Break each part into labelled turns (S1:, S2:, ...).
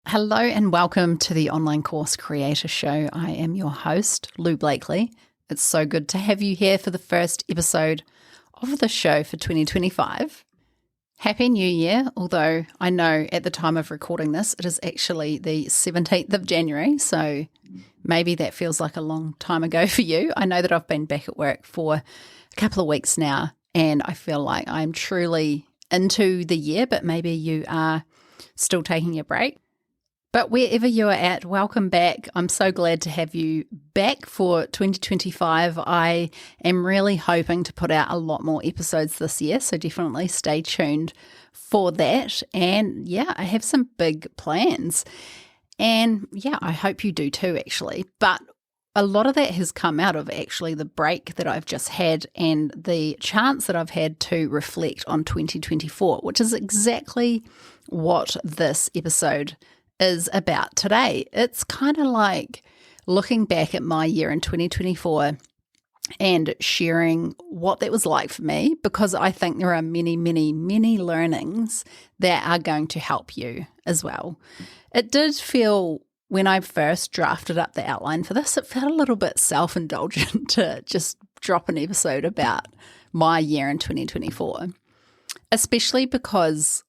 S1: Hello and welcome to the Online Course Creator Show. I am your host, Lou Blakely. It's so good to have you here for the first episode of the show for 2025. Happy New Year, although I know at the time of recording this, it is actually the 17th of January, so maybe that feels like a long time ago for you. I know that I've been back at work for a couple of weeks now, and I feel like I'm truly into the year, but maybe you are still taking a break. But wherever you are at, welcome back. I'm so glad to have you back for 2025. I am really hoping to put out a lot more episodes this year, so definitely stay tuned for that. And yeah, I have some big plans. And yeah, I hope you do too, actually. But a lot of that has come out of actually the break that I've just had and the chance that I've had to reflect on 2024, which is exactly what this episode is about today. It's kind of like looking back at my year in 2024 and sharing what that was like for me, because I think there are many, many, many learnings that are going to help you as well. It did feel, when I first drafted up the outline for this, it felt a little bit self-indulgent to just drop an episode about my year in 2024, especially because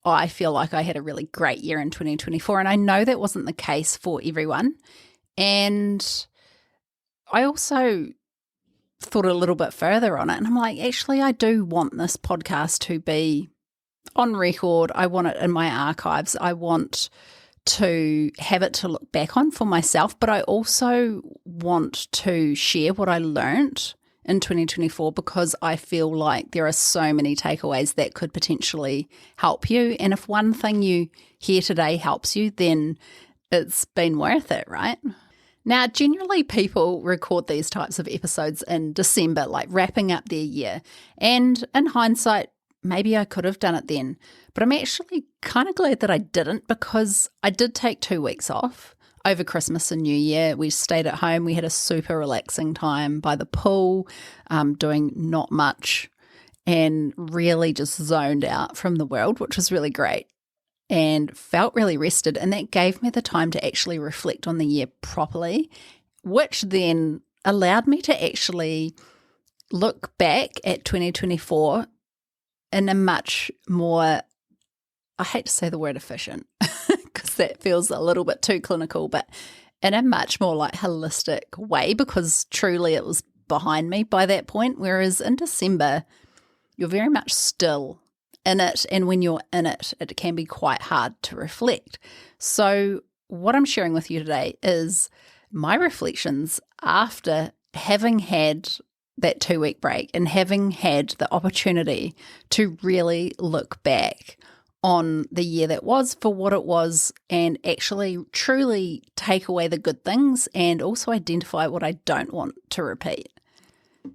S1: I feel like I had a really great year in 2024, and I know that wasn't the case for everyone. And I also thought a little bit further on it, and I'm like, actually, I do want this podcast to be on record. I want it in my archives. I want to have it to look back on for myself, but I also want to share what I learned in 2024, because I feel like there are so many takeaways that could potentially help you. And if one thing you hear today helps you, then it's been worth it, right? Now, generally people record these types of episodes in December, like wrapping up their year. And in hindsight, maybe I could have done it then. But I'm actually kind of glad that I didn't, because I did take 2 weeks off over Christmas and New Year. We stayed at home. We had a super relaxing time by the pool, doing not much, and really just zoned out from the world, which was really great and felt really rested. And that gave me the time to actually reflect on the year properly, which then allowed me to actually look back at 2024 in a much more, I hate to say the word efficient, because that feels a little bit too clinical, but in a much more like holistic way, because truly it was behind me by that point. Whereas in December, you're very much still in it. And when you're in it, it can be quite hard to reflect. So what I'm sharing with you today is my reflections after having had that 2-week break and having had the opportunity to really look back on the year that was for what it was, and actually truly take away the good things and also identify what I don't want to repeat.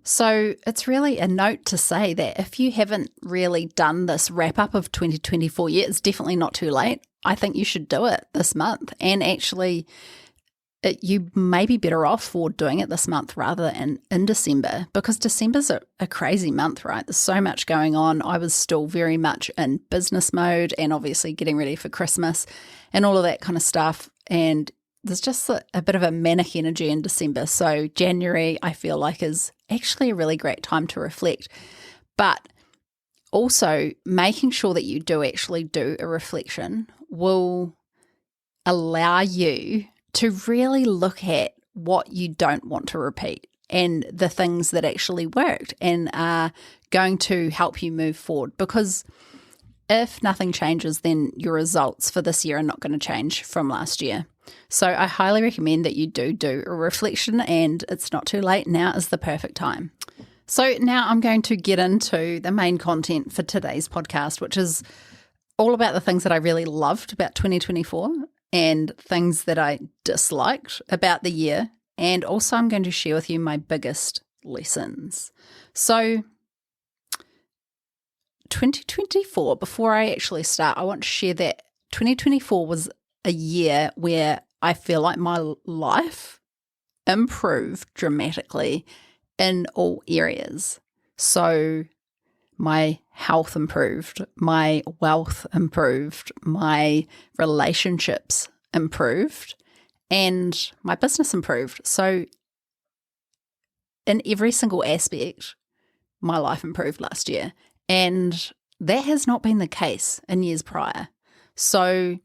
S1: So it's really a note to say that if you haven't really done this wrap up of 2024 yet, it's definitely not too late. I think you should do it this month, and actually you may be better off for doing it this month rather than in December, because December's a crazy month, right? There's so much going on. I was still very much in business mode and obviously getting ready for Christmas and all of that kind of stuff. And there's just a bit of a manic energy in December. So January, I feel like, is actually a really great time to reflect. But also making sure that you do actually do a reflection will allow you to really look at what you don't want to repeat and the things that actually worked and are going to help you move forward. Because if nothing changes, then your results for this year are not going to change from last year. So I highly recommend that you do a reflection, and it's not too late. Now is the perfect time. So now I'm going to get into the main content for today's podcast, which is all about the things that I really loved about 2024 and things that I disliked about the year. And also I'm going to share with you my biggest lessons. So 2024, before I actually start, I want to share that 2024 was a year where I feel like my life improved dramatically in all areas. So my health improved, my wealth improved, my relationships improved and my business improved. So in every single aspect, my life improved last year. And that has not been the case in years prior. So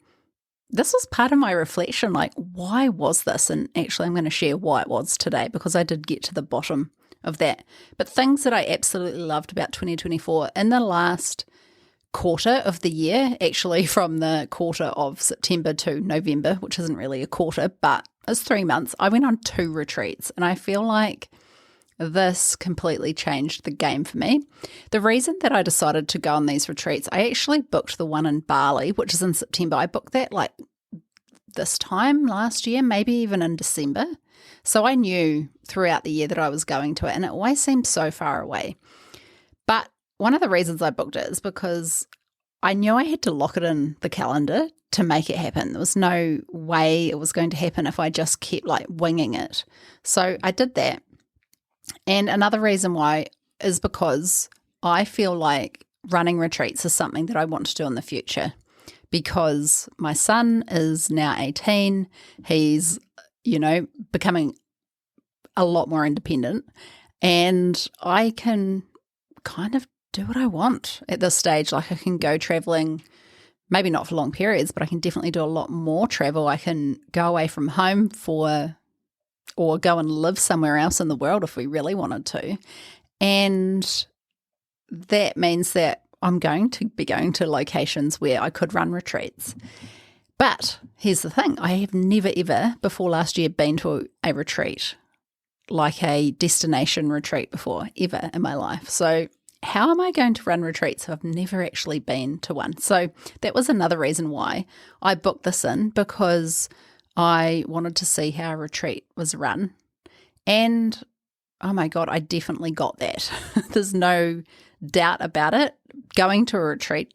S1: this was part of my reflection, like, why was this? And actually, I'm going to share why it was today, because I did get to the bottom of that. But things that I absolutely loved about 2024 in the last quarter of the year, actually from the quarter of September to November, which isn't really a quarter, but it's 3 months, I went on 2 retreats. And I feel like this completely changed the game for me. The reason that I decided to go on these retreats, I actually booked the one in Bali, which is in September. I booked that like this time last year, maybe even in December. So I knew throughout the year that I was going to it, and it always seemed so far away. But one of the reasons I booked it is because I knew I had to lock it in the calendar to make it happen. There was no way it was going to happen if I just kept like winging it. So I did that. And another reason why is because I feel like running retreats is something that I want to do in the future, because my son is now 18. He's, becoming a lot more independent, and I can kind of do what I want at this stage. Like I can go traveling, maybe not for long periods, but I can definitely do a lot more travel. I can go away from home or go and live somewhere else in the world if we really wanted to. And that means that I'm going to be going to locations where I could run retreats. But here's the thing. I have never, ever before last year been to a retreat, like a destination retreat before, ever in my life. So how am I going to run retreats if I've never actually been to one? So that was another reason why I booked this in, because I wanted to see how a retreat was run. And oh my God, I definitely got that. There's no doubt about it. Going to a retreat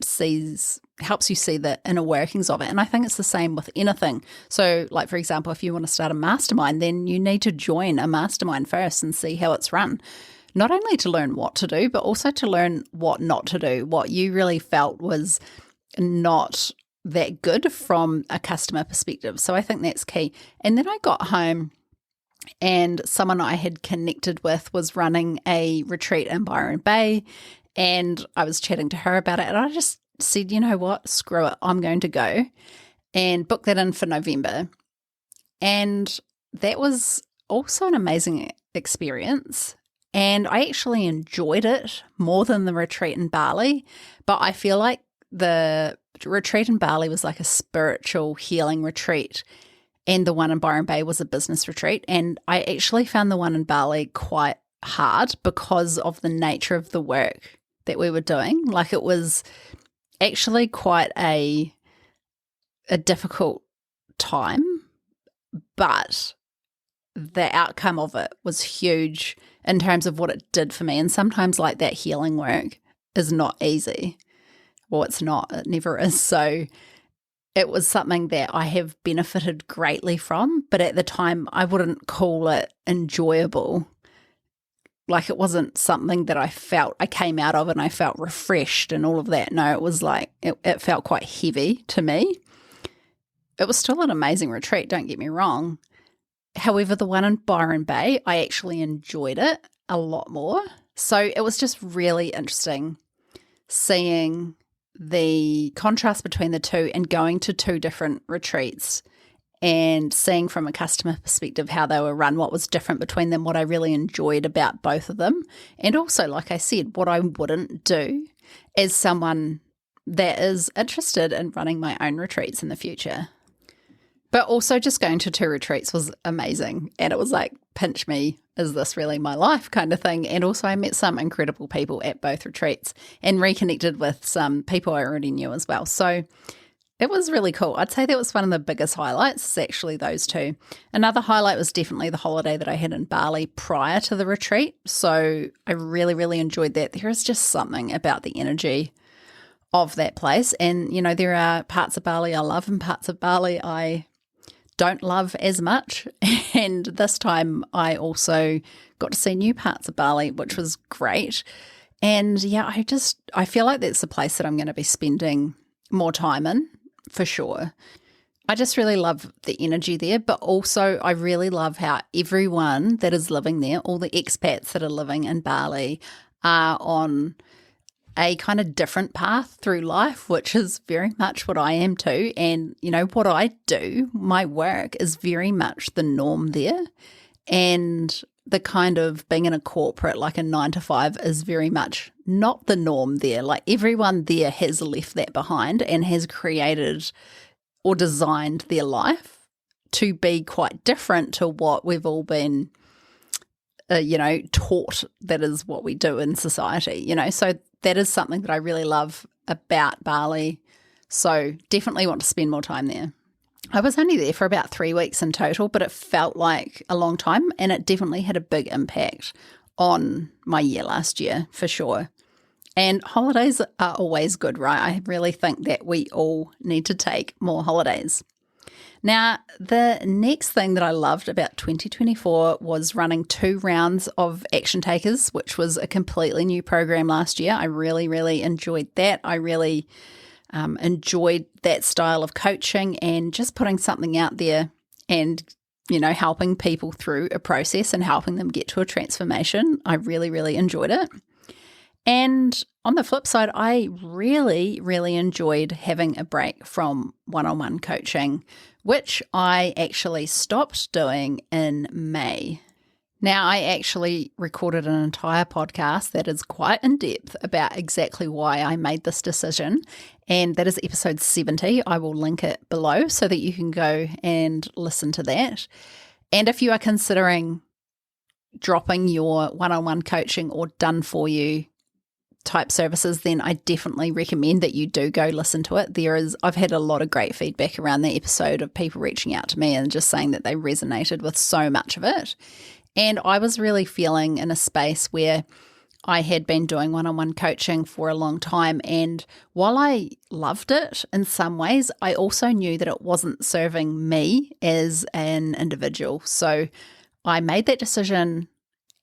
S1: helps you see the inner workings of it. And I think it's the same with anything. So like, for example, if you want to start a mastermind, then you need to join a mastermind first and see how it's run. Not only to learn what to do, but also to learn what not to do, what you really felt was not that good from a customer perspective. So I think that's key. And then I got home and someone I had connected with was running a retreat in Byron Bay, and I was chatting to her about it, and I just said, you know what, screw it, I'm going to go, and book that in for November. And that was also an amazing experience. And I actually enjoyed it more than the retreat in Bali, but I feel like the retreat in Bali was like a spiritual healing retreat, and the one in Byron Bay was a business retreat. And I actually found the one in Bali quite hard because of the nature of the work that we were doing. Like it was actually quite a difficult time, but the outcome of it was huge in terms of what it did for me. And sometimes like that healing work is not easy. Well, it's not. It never is. So it was something that I have benefited greatly from, but at the time I wouldn't call it enjoyable. Like it wasn't something that I felt I came out of and I felt refreshed and all of that. No, it was like, it felt quite heavy to me. It was still an amazing retreat, don't get me wrong. However, the one in Byron Bay, I actually enjoyed it a lot more. So it was just really interesting seeing the contrast between the two and going to 2 different retreats and seeing from a customer perspective how they were run, what was different between them, what I really enjoyed about both of them. And also, like I said, what I wouldn't do as someone that is interested in running my own retreats in the future. But also just going to 2 retreats was amazing. And it was like, pinch me, is this really my life kind of thing? And also I met some incredible people at both retreats and reconnected with some people I already knew as well. So it was really cool. I'd say that was one of the biggest highlights, is actually those 2. Another highlight was definitely the holiday that I had in Bali prior to the retreat. So I really, really enjoyed that. There is just something about the energy of that place. And, there are parts of Bali I love and parts of Bali I don't love as much. And this time I also got to see new parts of Bali, which was great. And yeah, I feel like that's the place that I'm going to be spending more time in for sure. I just really love the energy there, but also I really love how everyone that is living there, all the expats that are living in Bali, are on a kind of different path through life, which is very much what I am too. And, what I do, my work is very much the norm there. And the kind of being in a corporate, like a 9 to 5, is very much not the norm there. Like everyone there has left that behind and has created or designed their life to be quite different to what we've all been, taught that is what we do in society, So that is something that I really love about Bali. So definitely want to spend more time there. I was only there for about 3 weeks in total, but it felt like a long time, and it definitely had a big impact on my year last year, for sure. And holidays are always good, right? I really think that we all need to take more holidays. Now, the next thing that I loved about 2024 was running 2 rounds of Action Takers, which was a completely new program last year. I really, really enjoyed that. I really enjoyed that style of coaching and just putting something out there and, helping people through a process and helping them get to a transformation. I really, really enjoyed it. And on the flip side, I really, really enjoyed having a break from one-on-one coaching, which I actually stopped doing in May. Now, I actually recorded an entire podcast that is quite in-depth about exactly why I made this decision, and that is episode 70. I will link it below so that you can go and listen to that. And if you are considering dropping your one-on-one coaching or done for you type services, then I definitely recommend that you do go listen to it. I've had a lot of great feedback around the episode of people reaching out to me and just saying that they resonated with so much of it. And I was really feeling in a space where I had been doing one-on-one coaching for a long time. And while I loved it in some ways, I also knew that it wasn't serving me as an individual. So I made that decision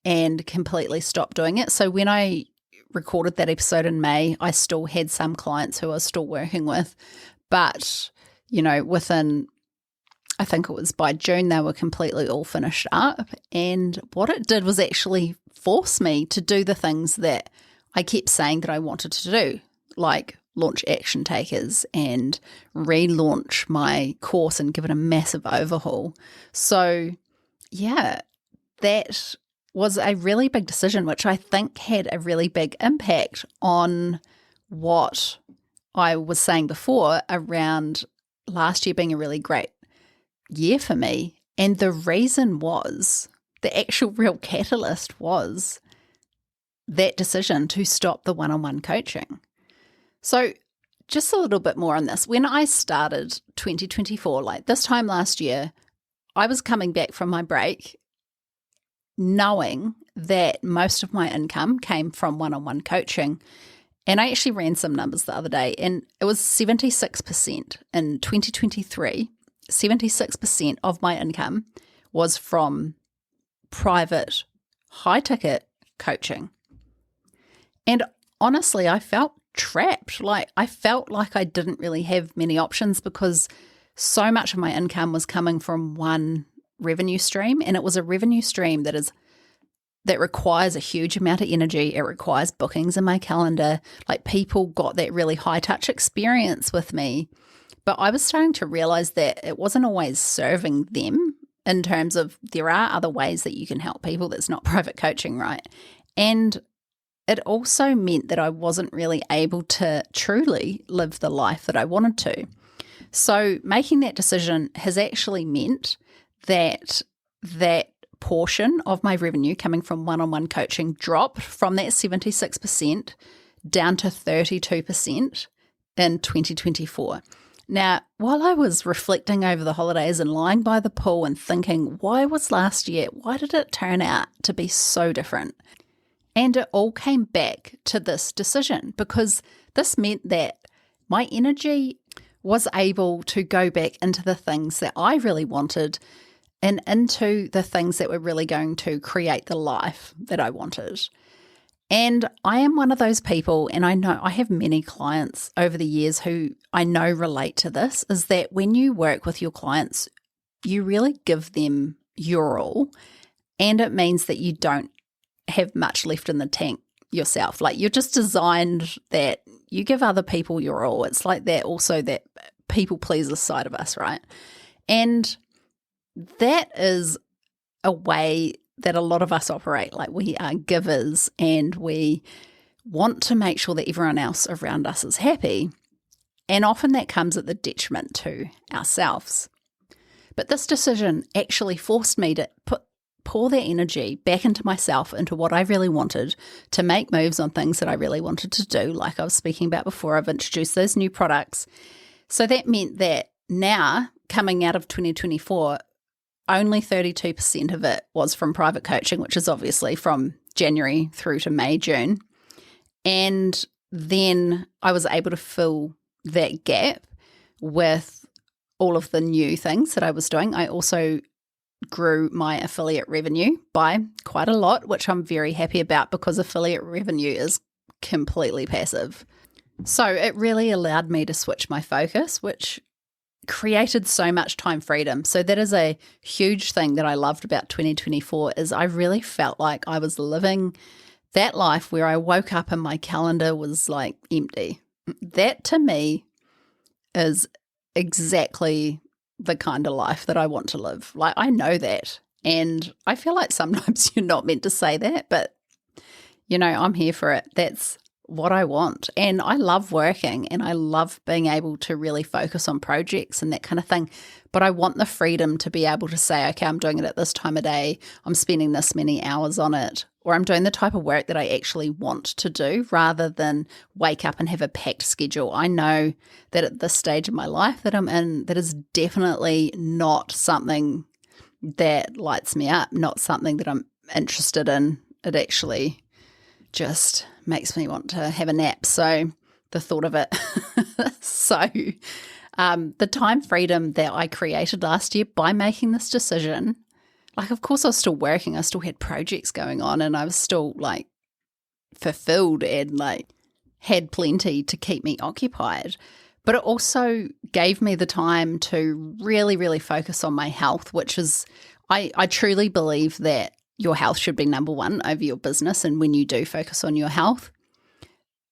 S1: and completely stopped doing it. So when I recorded that episode in May, I still had some clients who I was still working with, but within, I think it was by June, they were completely all finished up. And what it did was actually force me to do the things that I kept saying that I wanted to do, like launch Action Takers and relaunch my course and give it a massive overhaul. So yeah, that was a really big decision, which I think had a really big impact on what I was saying before around last year being a really great year for me. And the reason was, the actual real catalyst was that decision to stop the one-on-one coaching. So just a little bit more on this. When I started 2024, like this time last year, I was coming back from my break knowing that most of my income came from one-on-one coaching. And I actually ran some numbers the other day, and it was 76% in 2023. 76% of my income was from private high-ticket coaching. And honestly, I felt trapped. I felt like I didn't really have many options because so much of my income was coming from one revenue stream, and it was a revenue stream that requires a huge amount of energy. It requires bookings in my calendar. Like, people got that really high touch experience with me, but I was starting to realize that it wasn't always serving them in terms of there are other ways that you can help people that's not private coaching, right? And it also meant that I wasn't really able to truly live the life that I wanted to. So making that decision has actually meant that portion of my revenue coming from one-on-one coaching dropped from that 76% down to 32% in 2024. Now, while I was reflecting over the holidays and lying by the pool and thinking, why did it turn out to be so different? And it all came back to this decision, because this meant that my energy was able to go back into the things that I really wanted and into the things that were really going to create the life that I wanted. And I am one of those people, and I know I have many clients over the years who I know relate to this, is that when you work with your clients, you really give them your all, and it means that you don't have much left in the tank yourself. Like, you're just designed that you give other people your all. It's like that also that people pleaser side of us, right? And that is a way that a lot of us operate. Like, we are givers and we want to make sure that everyone else around us is happy. And often that comes at the detriment to ourselves. But this decision actually forced me to pour that energy back into myself, into what I really wanted, to make moves on things that I really wanted to do. Like I was speaking about before, I've introduced those new products. So that meant that now, coming out of 2024, only 32% of it was from private coaching, which is obviously from January through to May, June. And then I was able to fill that gap with all of the new things that I was doing. I also grew my affiliate revenue by quite a lot, which I'm very happy about, because affiliate revenue is completely passive. So it really allowed me to switch my focus, which created so much time freedom. So that is a huge thing that I loved about 2024, is I really felt like I was living that life where I woke up and my calendar was like empty. That to me is exactly the kind of life that I want to live. Like, I know that. And I feel like sometimes you're not meant to say that, but I'm here for it. That's what I want. And I love working and I love being able to really focus on projects and that kind of thing. But I want the freedom to be able to say, okay, I'm doing it at this time of day. I'm spending this many hours on it, or I'm doing the type of work that I actually want to do, rather than wake up and have a packed schedule. I know that at this stage of my life that I'm in, that is definitely not something that lights me up, not something that I'm interested in. It actually just makes me want to have a nap. So the thought of it. The time freedom that I created last year by making this decision, like, of course I was still working. I still had projects going on and I was still like fulfilled and like had plenty to keep me occupied. But it also gave me the time to really, really focus on my health, which is, I truly believe that your health should be number one over your business. And when you do focus on your health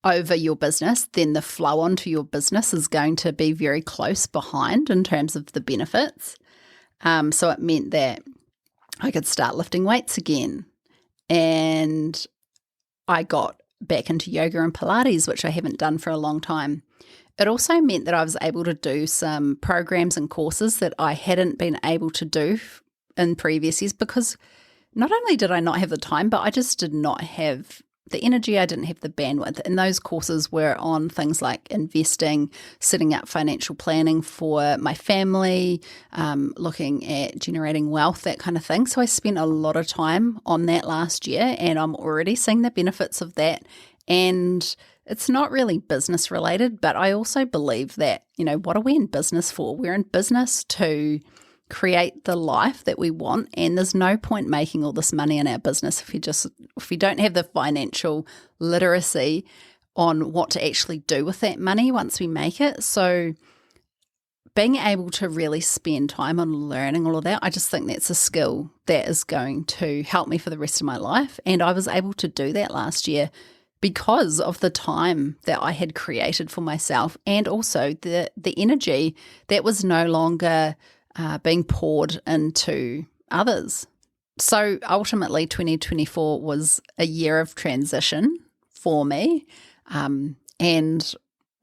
S1: over your business, then the flow onto your business is going to be very close behind in terms of the benefits. So it meant that I could start lifting weights again. And I got back into yoga and Pilates, which I haven't done for a long time. It also meant that I was able to do some programs and courses that I hadn't been able to do in previous years, because not only did I not have the time, but I just did not have the energy. I didn't have the bandwidth. And those courses were on things like investing, setting up financial planning for my family, looking at generating wealth, that kind of thing. So I spent a lot of time on that last year, and I'm already seeing the benefits of that. And it's not really business related, but I also believe that, what are we in business for? We're in business to create the life that we want, and there's no point making all this money in our business if we don't have the financial literacy on what to actually do with that money once we make it. So being able to really spend time on learning all of that, I just think that's a skill that is going to help me for the rest of my life. And I was able to do that last year because of the time that I had created for myself, and also the energy that was no longer being poured into others. So ultimately 2024 was a year of transition for me, and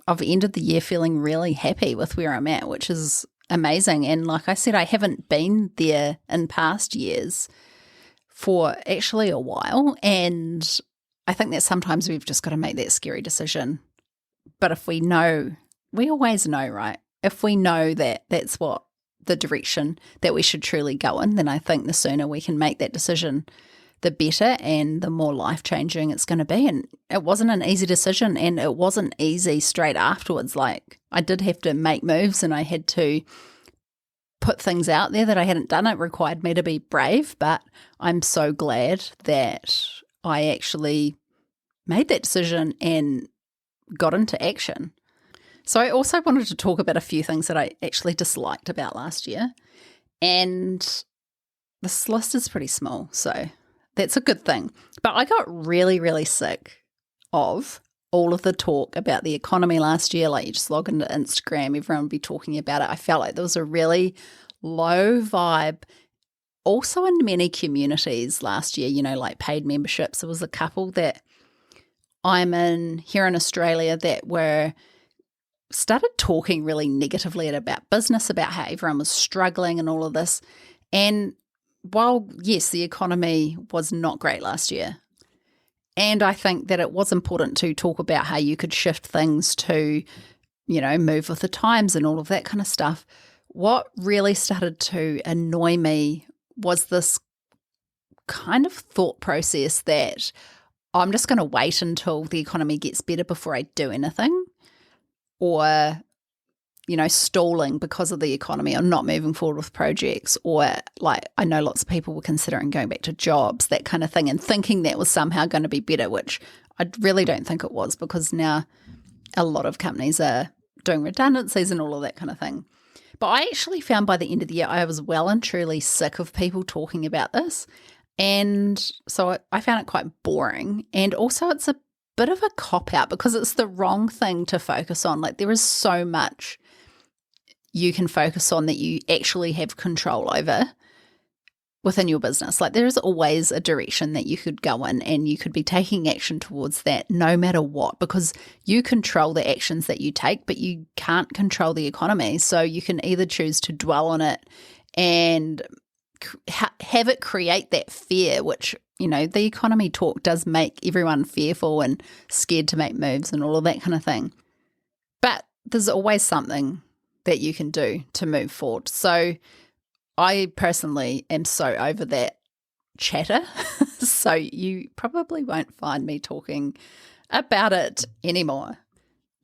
S1: I've ended the year feeling really happy with where I'm at, which is amazing. And like I said, I haven't been there in past years for actually a while, and I think that sometimes we've just got to make that scary decision. But if we know, we always know, right? If we know that that's what the direction that we should truly go in, then I think the sooner we can make that decision, the better, and the more life-changing it's going to be. And it wasn't an easy decision, and it wasn't easy straight afterwards. Like, I did have to make moves and I had to put things out there that I hadn't done. It required me to be brave, but I'm so glad that I actually made that decision and got into action. So I also wanted to talk about a few things that I actually disliked about last year. And this list is pretty small, so that's a good thing. But I got really, really sick of all of the talk about the economy last year. Like, you just log into Instagram, everyone would be talking about it. I felt like there was a really low vibe also in many communities last year, like paid memberships. There was a couple that I'm in here in Australia that started talking really negatively about business, about how everyone was struggling and all of this. And while, yes, the economy was not great last year, and I think that it was important to talk about how you could shift things to, move with the times and all of that kind of stuff. What really started to annoy me was this kind of thought process that I'm just going to wait until the economy gets better before I do anything, or, stalling because of the economy, or not moving forward with projects, or like I know lots of people were considering going back to jobs, that kind of thing, and thinking that was somehow going to be better, which I really don't think it was, because now a lot of companies are doing redundancies and all of that kind of thing. But I actually found by the end of the year I was well and truly sick of people talking about this. And so I found it quite boring. And also it's a bit of a cop-out because it's the wrong thing to focus on. Like, there is so much you can focus on that you actually have control over within your business. Like, there is always a direction that you could go in, and you could be taking action towards that no matter what, because you control the actions that you take, but you can't control the economy. So you can either choose to dwell on it and have it create that fear, which, the economy talk does make everyone fearful and scared to make moves and all of that kind of thing. But there's always something that you can do to move forward. So I personally am so over that chatter. So you probably won't find me talking about it anymore.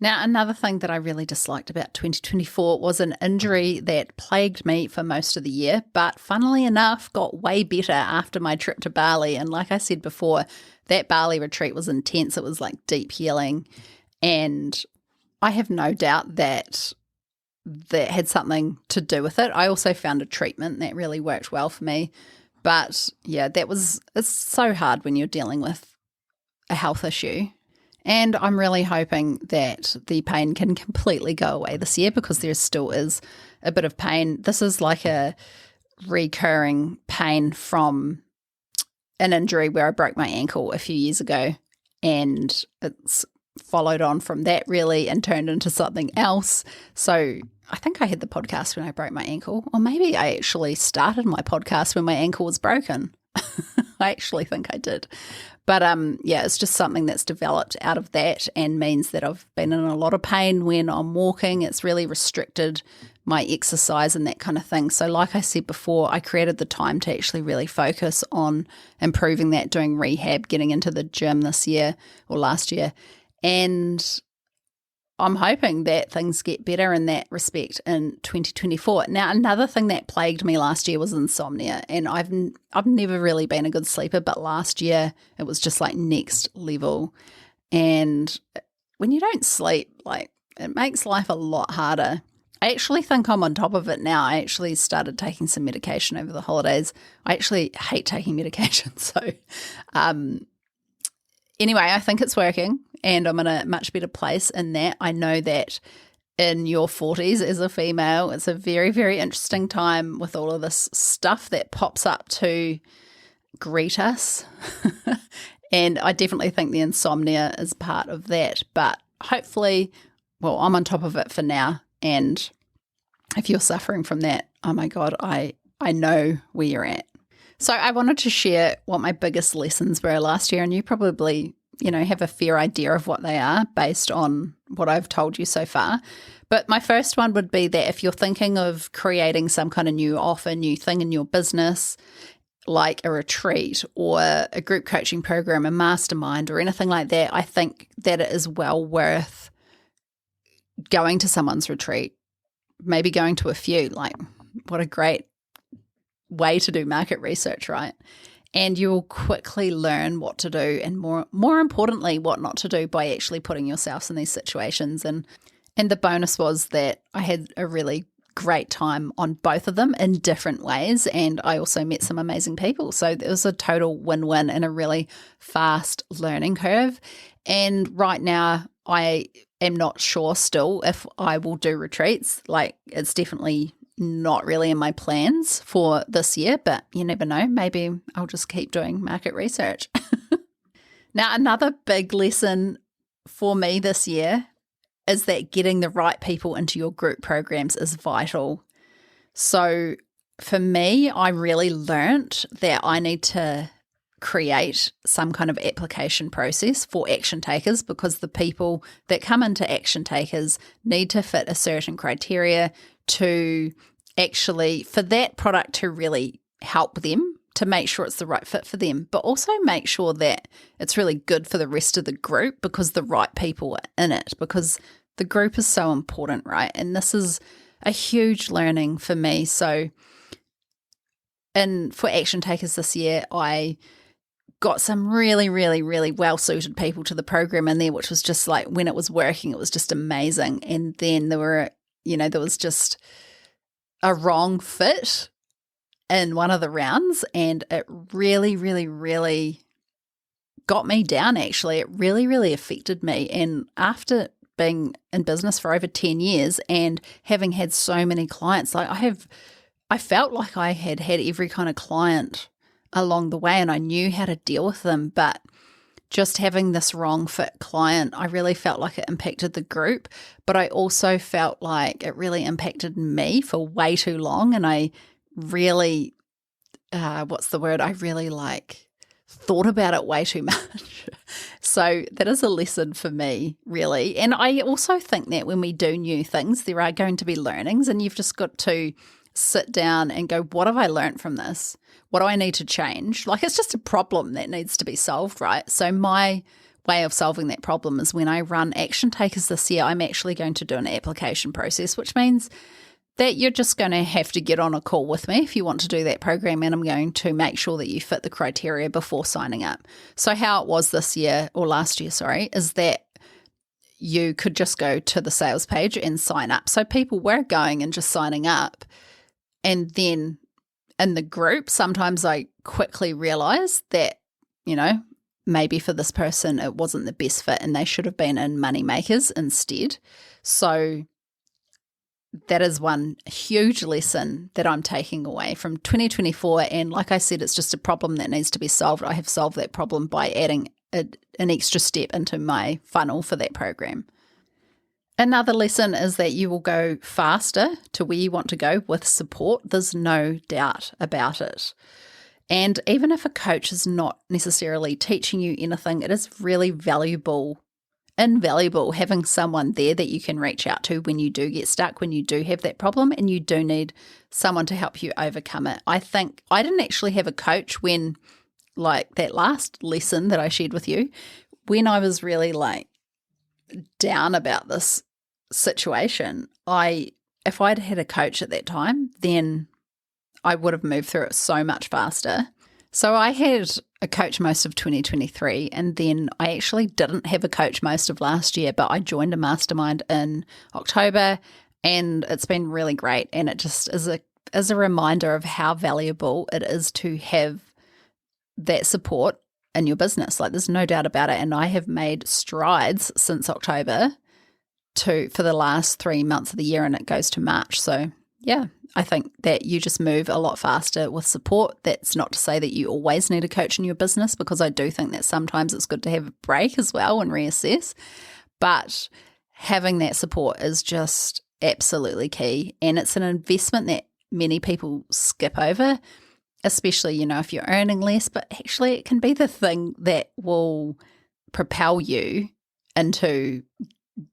S1: Now, another thing that I really disliked about 2024 was an injury that plagued me for most of the year, but funnily enough, got way better after my trip to Bali. And like I said before, that Bali retreat was intense. It was like deep healing. And I have no doubt that had something to do with it. I also found a treatment that really worked well for me. But yeah, it's so hard when you're dealing with a health issue. And I'm really hoping that the pain can completely go away this year, because there still is a bit of pain. This is like a recurring pain from an injury where I broke my ankle a few years ago, and it's followed on from that really and turned into something else. So I think I had the podcast when I broke my ankle, or maybe I actually started my podcast when my ankle was broken. I actually think I did. But yeah, it's just something that's developed out of that, and means that I've been in a lot of pain when I'm walking. It's really restricted my exercise and that kind of thing. So like I said before, I created the time to actually really focus on improving that, doing rehab, getting into the gym this year or last year. And I'm hoping that things get better in that respect in 2024. Now, another thing that plagued me last year was insomnia, and I've never really been a good sleeper, but last year it was just like next level. And when you don't sleep, like, it makes life a lot harder. I actually think I'm on top of it now. I actually started taking some medication over the holidays. I actually hate taking medication, so anyway, I think it's working, and I'm in a much better place in that. I know that in your 40s as a female, it's a very, very interesting time with all of this stuff that pops up to greet us. And I definitely think the insomnia is part of that. But hopefully, well, I'm on top of it for now. And if you're suffering from that, oh my God, I know where you're at. So I wanted to share what my biggest lessons were last year, and you probably, have a fair idea of what they are based on what I've told you so far. But my first one would be that if you're thinking of creating some kind of new offer, new thing in your business, like a retreat or a group coaching program, a mastermind or anything like that, I think that it is well worth going to someone's retreat, maybe going to a few. Like, what a great way to do market research, right? And you will quickly learn what to do and more importantly, what not to do by actually putting yourselves in these situations. And the bonus was that I had a really great time on both of them in different ways. And I also met some amazing people. So it was a total win-win and a really fast learning curve. And right now I am not sure still if I will do retreats. Like, it's definitely not really in my plans for this year, but you never know. Maybe I'll just keep doing market research. Now, another big lesson for me this year is that getting the right people into your group programs is vital. So for me, I really learnt that I need to create some kind of application process for action takers, because the people that come into action takers need to fit a certain criteria to actually, for that product to really help them, to make sure it's the right fit for them, but also make sure that it's really good for the rest of the group because the right people are in it, because the group is so important, right? And this is a huge learning for me. So for action takers this year, I got some really, really, really well-suited people to the program in there, which was just like, when it was working, it was just amazing. And then there was just a wrong fit in one of the rounds, and it really, really, really got me down, actually. It really, really affected me. And after being in business for over 10 years and having had so many clients, like I felt like I had every kind of client along the way and I knew how to deal with them, but just having this wrong fit client, I really felt like it impacted the group, but I also felt like it really impacted me for way too long. And I really, I really thought about it way too much. So that is a lesson for me, really. And I also think that when we do new things, there are going to be learnings, and you've just got to sit down and go, what have I learned from this? What do I need to change? Like, it's just a problem that needs to be solved, right? So my way of solving that problem is when I run action takers this year, I'm actually going to do an application process, which means that you're just going to have to get on a call with me if you want to do that program, and I'm going to make sure that you fit the criteria before signing up. So how it was this year, or last year, sorry, is that you could just go to the sales page and sign up. So people were going and just signing up. And then in the group, sometimes I quickly realized that, maybe for this person, it wasn't the best fit and they should have been in money makers instead. So that is one huge lesson that I'm taking away from 2024. And like I said, it's just a problem that needs to be solved. I have solved that problem by adding an extra step into my funnel for that program. Another lesson is that you will go faster to where you want to go with support. There's no doubt about it. And even if a coach is not necessarily teaching you anything, it is really invaluable having someone there that you can reach out to when you do get stuck, when you do have that problem and you do need someone to help you overcome it. I think I didn't actually have a coach when, like that last lesson that I shared with you, when I was really down about this situation, if I'd had a coach at that time, then I would have moved through it so much faster. So I had a coach most of 2023, and then I actually didn't have a coach most of last year, but I joined a mastermind in October, and it's been really great. And it just is a reminder of how valuable it is to have that support in your business. Like, there's no doubt about it. And I have made strides since October for the last 3 months of the year, and it goes to March. So yeah, I think that you just move a lot faster with support. That's not to say that you always need a coach in your business, because I do think that sometimes it's good to have a break as well and reassess. But having that support is just absolutely key. And it's an investment that many people skip over, especially, if you're earning less. But actually, it can be the thing that will propel you into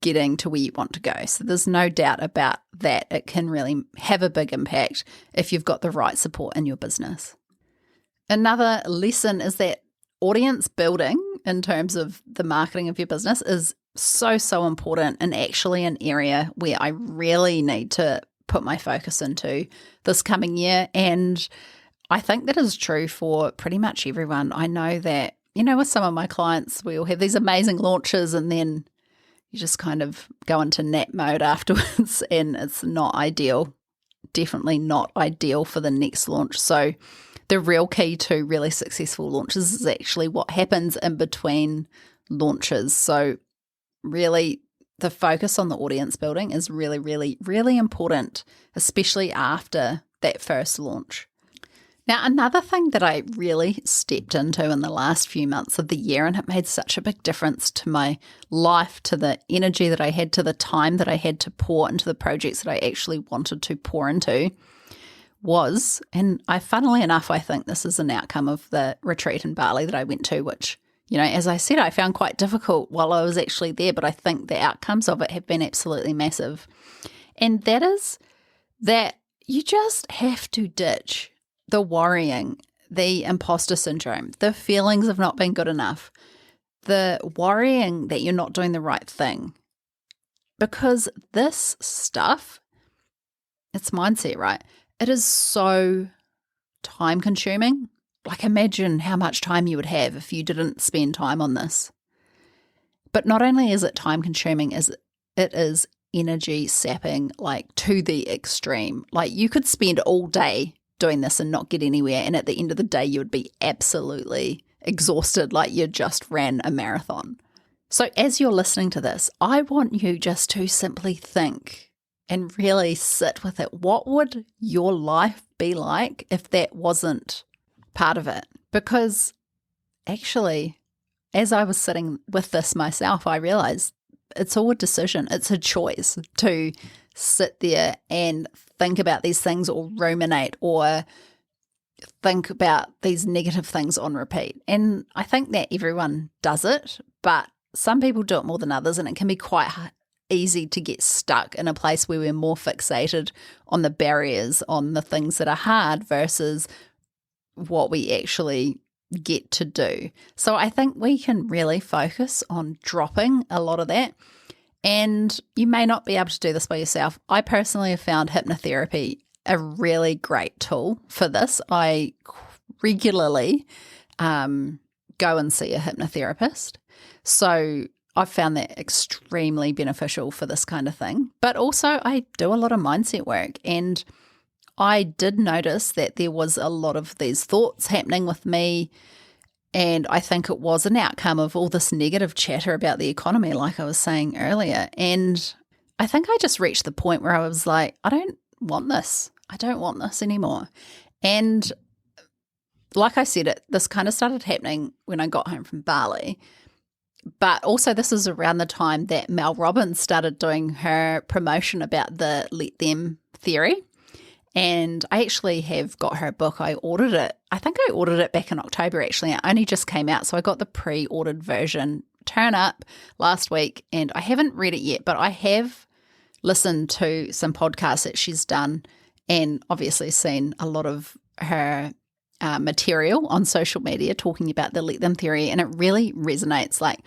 S1: getting to where you want to go. So there's no doubt about that. It can really have a big impact if you've got the right support in your business. Another lesson is that audience building in terms of the marketing of your business is so, so important, and actually an area where I really need to put my focus into this coming year. And I think that is true for pretty much everyone. I know that, with some of my clients, we all have these amazing launches and then you just kind of go into nap mode afterwards and it's not ideal. Definitely not ideal for the next launch. So the real key to really successful launches is actually what happens in between launches. So really the focus on the audience building is really, really, really important, especially after that first launch. Now, another thing that I really stepped into in the last few months of the year, and it made such a big difference to my life, to the energy that I had, to the time that I had to pour into the projects that I actually wanted to pour into, was, and funnily enough, I think this is an outcome of the retreat in Bali that I went to, which, as I said, I found quite difficult while I was actually there, but I think the outcomes of it have been absolutely massive. And that is that you just have to ditch the worrying, the imposter syndrome, the feelings of not being good enough, the worrying that you're not doing the right thing. Because this stuff, it's mindset, right? It is so time consuming. Like imagine how much time you would have if you didn't spend time on this. But not only is it time consuming, it is energy sapping, like to the extreme. Like you could spend all day doing this and not get anywhere, and at the end of the day you would be absolutely exhausted, like you just ran a marathon. So as you're listening to this, I want you just to simply think and really sit with it. What would your life be like if that wasn't part of it? Because actually, as I was sitting with this myself, I realized it's all a decision. It's a choice to sit there and think about these things or ruminate or think about these negative things on repeat. And I think that everyone does it, but some people do it more than others, and it can be quite easy to get stuck in a place where we're more fixated on the barriers, on the things that are hard versus what we actually get to do. So I think we can really focus on dropping a lot of that. And you may not be able to do this by yourself. I personally have found hypnotherapy a really great tool for this. I regularly go and see a hypnotherapist. So I've found that extremely beneficial for this kind of thing. But also I do a lot of mindset work, and I did notice that there was a lot of these thoughts happening with me. And I think it was an outcome of all this negative chatter about the economy, like I was saying earlier. And I think I just reached the point where I was like, I don't want this. I don't want this anymore. And like I said, this kind of started happening when I got home from Bali. But also this is around the time that Mel Robbins started doing her promotion about the let them theory. And I actually have got her book. I ordered it. I think I ordered it back in October, actually. It only just came out. So I got the pre-ordered version turn up last week, and I haven't read it yet, but I have listened to some podcasts that she's done and obviously seen a lot of her material on social media talking about the let them theory. And it really resonates. Like,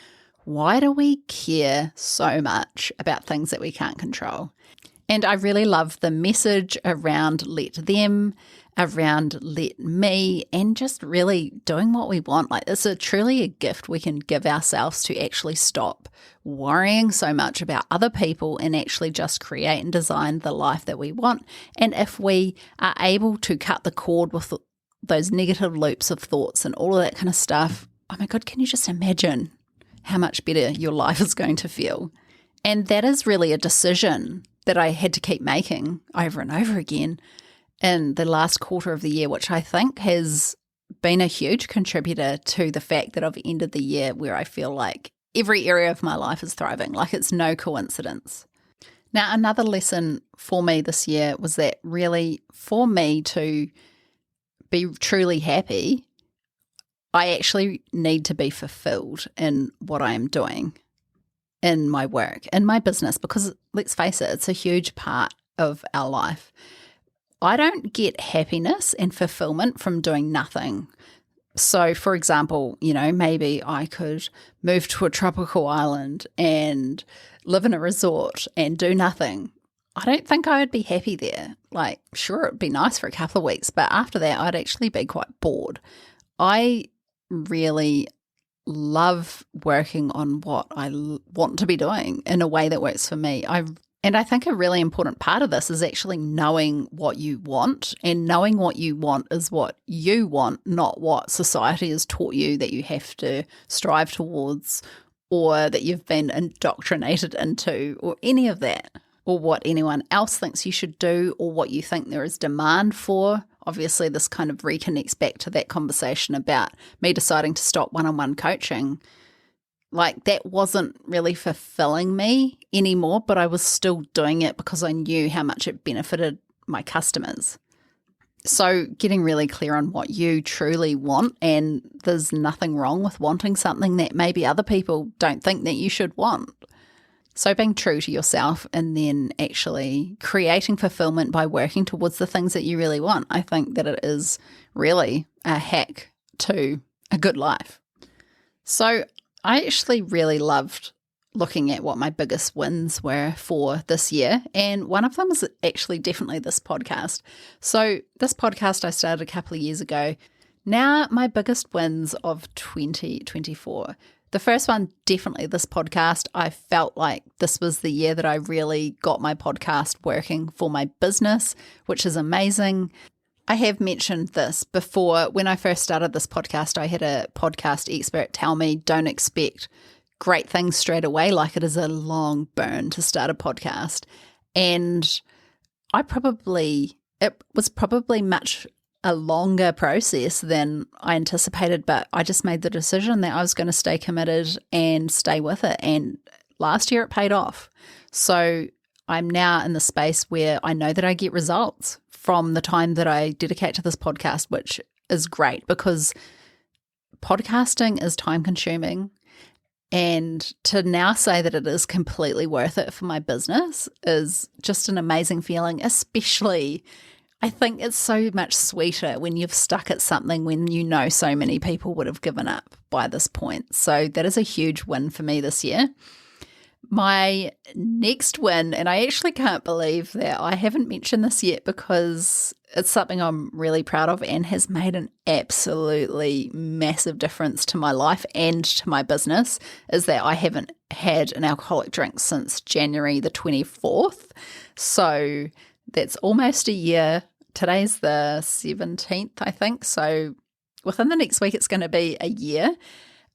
S1: why do we care so much about things that we can't control? And I really love the message around let them, around let me, and just really doing what we want. Like it's truly a gift we can give ourselves to actually stop worrying so much about other people and actually just create and design the life that we want. And if we are able to cut the cord with those negative loops of thoughts and all of that kind of stuff, oh my God, can you just imagine how much better your life is going to feel? And that is really a decision that I had to keep making over and over again in the last quarter of the year, which I think has been a huge contributor to the fact that I've ended the year where I feel like every area of my life is thriving, like it's no coincidence. Now, another lesson for me this year was that really for me to be truly happy, I actually need to be fulfilled in what I am doing, in my work, in my business, because let's face it, it's a huge part of our life. I don't get happiness and fulfillment from doing nothing. So, for example, maybe I could move to a tropical island and live in a resort and do nothing. I don't think I would be happy there. Like, sure, it'd be nice for a couple of weeks, but after that, I'd actually be quite bored. I really love working on what I want to be doing in a way that works for me. And I think a really important part of this is actually knowing what you want, and knowing what you want is what you want, not what society has taught you that you have to strive towards, or that you've been indoctrinated into, or any of that, or what anyone else thinks you should do, or what you think there is demand for. Obviously, this kind of reconnects back to that conversation about me deciding to stop one-on-one coaching. Like, that wasn't really fulfilling me anymore, but I was still doing it because I knew how much it benefited my customers. So getting really clear on what you truly want, and there's nothing wrong with wanting something that maybe other people don't think that you should want. So being true to yourself and then actually creating fulfillment by working towards the things that you really want. I think that it is really a hack to a good life. So I actually really loved looking at what my biggest wins were for this year. And one of them is actually definitely this podcast. So this podcast I started a couple of years ago. Now my biggest wins of 2024. The first one, definitely this podcast. I felt like this was the year that I really got my podcast working for my business, which is amazing. I have mentioned this before. When I first started this podcast, I had a podcast expert tell me, don't expect great things straight away. Like, it is a long burn to start a podcast. And it was probably much a longer process than I anticipated, but I just made the decision that I was going to stay committed and stay with it. And last year it paid off. So I'm now in the space where I know that I get results from the time that I dedicate to this podcast, which is great because podcasting is time consuming. And to now say that it is completely worth it for my business is just an amazing feeling, especially I think it's so much sweeter when you've stuck at something when you know so many people would have given up by this point. So that is a huge win for me this year. My next win, and I actually can't believe that I haven't mentioned this yet because it's something I'm really proud of and has made an absolutely massive difference to my life and to my business, is that I haven't had an alcoholic drink since January the 24th. So that's almost a year. Today's the 17th, I think. So within the next week, it's going to be a year.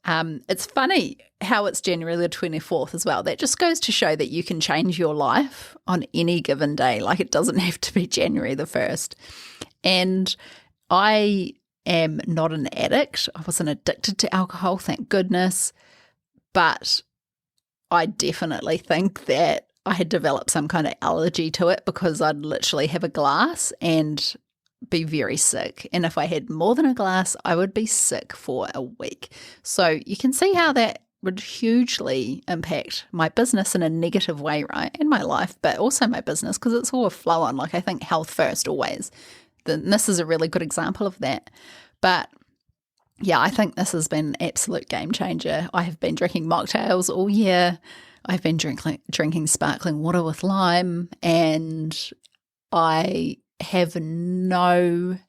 S1: It's funny how it's January the 24th as well. That just goes to show that you can change your life on any given day. Like, it doesn't have to be January the 1st. And I am not an addict. I wasn't addicted to alcohol, thank goodness. But I definitely think that I had developed some kind of allergy to it because I'd literally have a glass and be very sick. And if I had more than a glass, I would be sick for a week. So you can see how that would hugely impact my business in a negative way, right? And my life, but also my business, because it's all a flow on. Like, I think health first always. Then this is a really good example of that. But yeah, I think this has been an absolute game changer. I have been drinking mocktails all year. I've been drinking sparkling water with lime, and I have no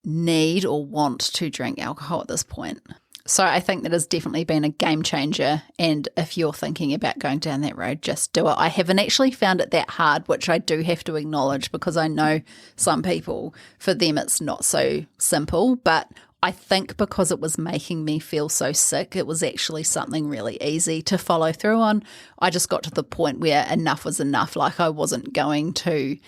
S1: need or want to drink alcohol at this point. So I think that has definitely been a game changer. And if you're thinking about going down that road, just do it. I haven't actually found it that hard, which I do have to acknowledge, because I know some people, for them it's not so simple. But I think because it was making me feel so sick, it was actually something really easy to follow through on. I just got to the point where enough was enough. Like, I wasn't going to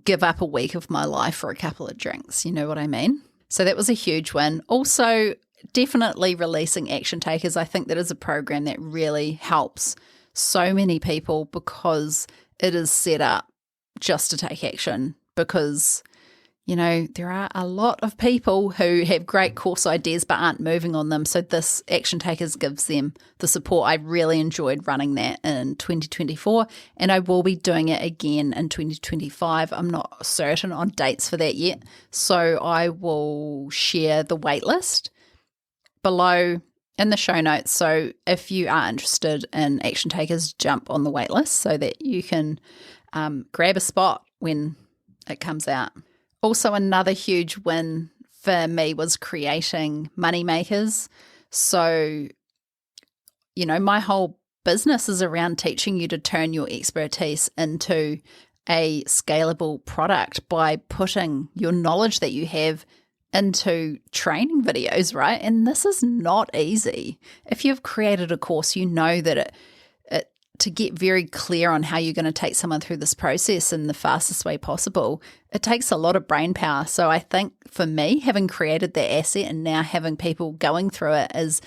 S1: give up a week of my life for a couple of drinks. You know what I mean? So that was a huge win. Also, definitely releasing Action Takers. I think that is a program that really helps so many people because it is set up just to take action. Because, you know, there are a lot of people who have great course ideas but aren't moving on them. So this Action Takers gives them the support. I really enjoyed running that in 2024, and I will be doing it again in 2025. I'm not certain on dates for that yet. So I will share the wait list below in the show notes. So if you are interested in Action Takers, jump on the wait list so that you can grab a spot when it comes out. Also, another huge win for me was creating money makers. So, my whole business is around teaching you to turn your expertise into a scalable product by putting your knowledge that you have into training videos, right? And this is not easy. If you've created a course, you know that to get very clear on how you're going to take someone through this process in the fastest way possible, it takes a lot of brain power. So I think for me, having created that asset and now having people going through it is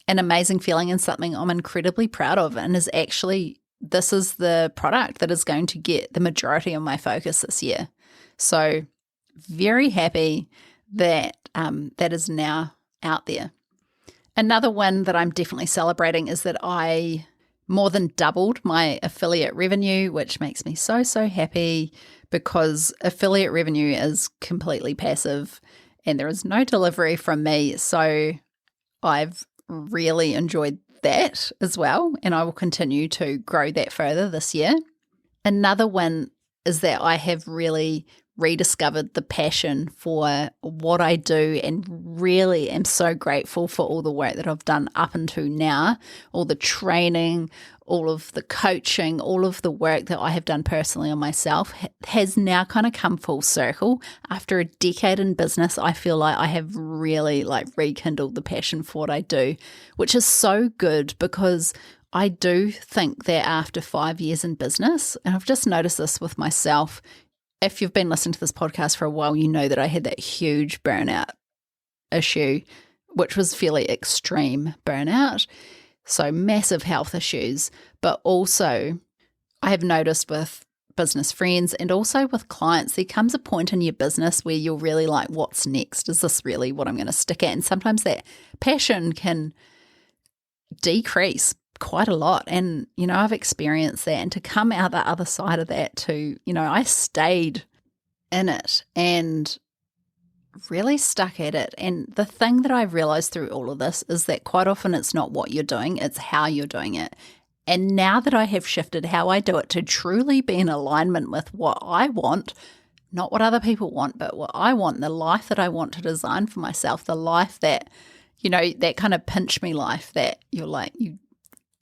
S1: an amazing feeling and something I'm incredibly proud of, and is actually, this is the product that is going to get the majority of my focus this year. So very happy that that is now out there. Another win that I'm definitely celebrating is that I more than doubled my affiliate revenue, which makes me so, so happy, because affiliate revenue is completely passive and there is no delivery from me. So I've really enjoyed that as well, and I will continue to grow that further this year. Another win is that I have really rediscovered the passion for what I do, and really am so grateful for all the work that I've done up until now, all the training, all of the coaching, all of the work that I have done personally on myself has now kind of come full circle. After a decade in business, I feel like I have really rekindled the passion for what I do, which is so good, because I do think that after 5 years in business, and I've just noticed this with myself, if you've been listening to this podcast for a while, you know that I had that huge burnout issue, which was fairly extreme burnout. So massive health issues, but also I have noticed with business friends and also with clients, there comes a point in your business where you're really like, what's next? Is this really what I'm going to stick at? And sometimes that passion can decrease quite a lot. And, I've experienced that. And to come out the other side of that I stayed in it and really stuck at it. And the thing that I realized through all of this is that quite often it's not what you're doing, it's how you're doing it. And now that I have shifted how I do it to truly be in alignment with what I want, not what other people want, but what I want, the life that I want to design for myself, the life that, that kind of pinch me life that you're like,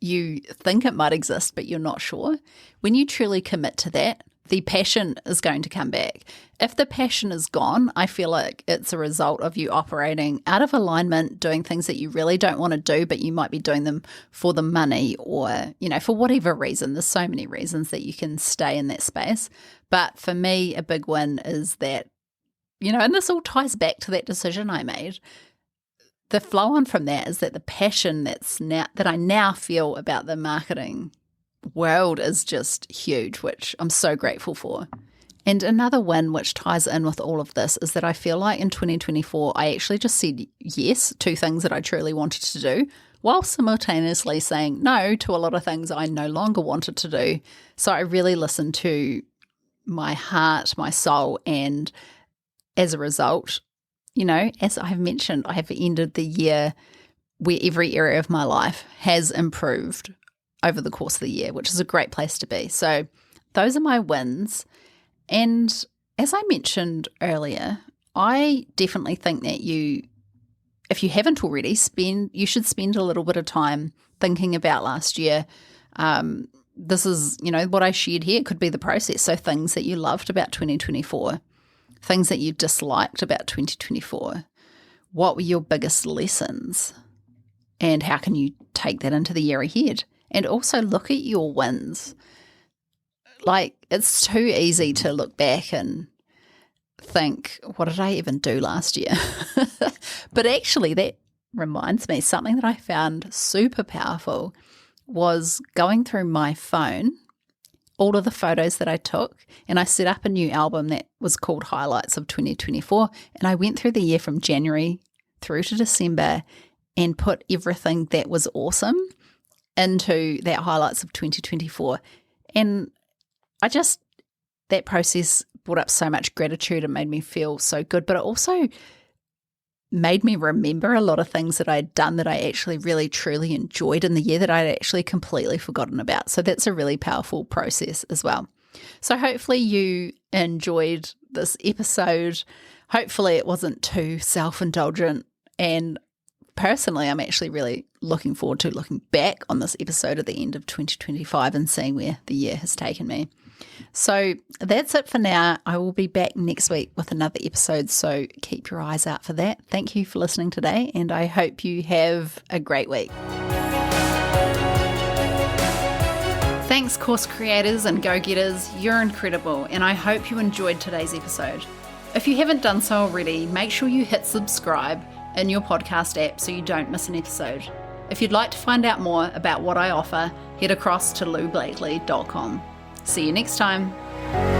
S1: you think it might exist, but you're not sure. When you truly commit to that, the passion is going to come back. If the passion is gone, I feel like it's a result of you operating out of alignment, doing things that you really don't want to do, but you might be doing them for the money or, for whatever reason. There's so many reasons that you can stay in that space. But for me, a big win is that, and this all ties back to that decision I made. The flow on from that is that the passion that I now feel about the marketing world is just huge, which I'm so grateful for. And another win which ties in with all of this is that I feel like in 2024, I actually just said yes to things that I truly wanted to do, while simultaneously saying no to a lot of things I no longer wanted to do. So I really listened to my heart, my soul, and as a result, as I've mentioned, I have ended the year where every area of my life has improved over the course of the year, which is a great place to be. So those are my wins. And as I mentioned earlier, I definitely think that if you haven't already, you should spend a little bit of time thinking about last year. This is, what I shared here could be the process. So things that you loved about 2024. Things that you disliked about 2024. What were your biggest lessons? And how can you take that into the year ahead? And also look at your wins. It's too easy to look back and think, what did I even do last year? But actually, that reminds me, something that I found super powerful was going through my phone, all of the photos that I took, and I set up a new album that was called Highlights of 2024, and I went through the year from January through to December and put everything that was awesome into that Highlights of 2024. And that process brought up so much gratitude and made me feel so good, but it also made me remember a lot of things that I had done that I actually really truly enjoyed in the year that I'd actually completely forgotten about. So that's a really powerful process as well. So hopefully you enjoyed this episode. Hopefully it wasn't too self-indulgent. And personally, I'm actually really looking forward to looking back on this episode at the end of 2025 and seeing where the year has taken me. So that's it for now. I will be back next week with another episode, so keep your eyes out for that. Thank you for listening today, and I hope you have a great week. Thanks, course creators and go-getters. You're incredible, and I hope you enjoyed today's episode. If you haven't done so already, make sure you hit subscribe in your podcast app so you don't miss an episode. If you'd like to find out more about what I offer, head across to loublakely.com. See you next time.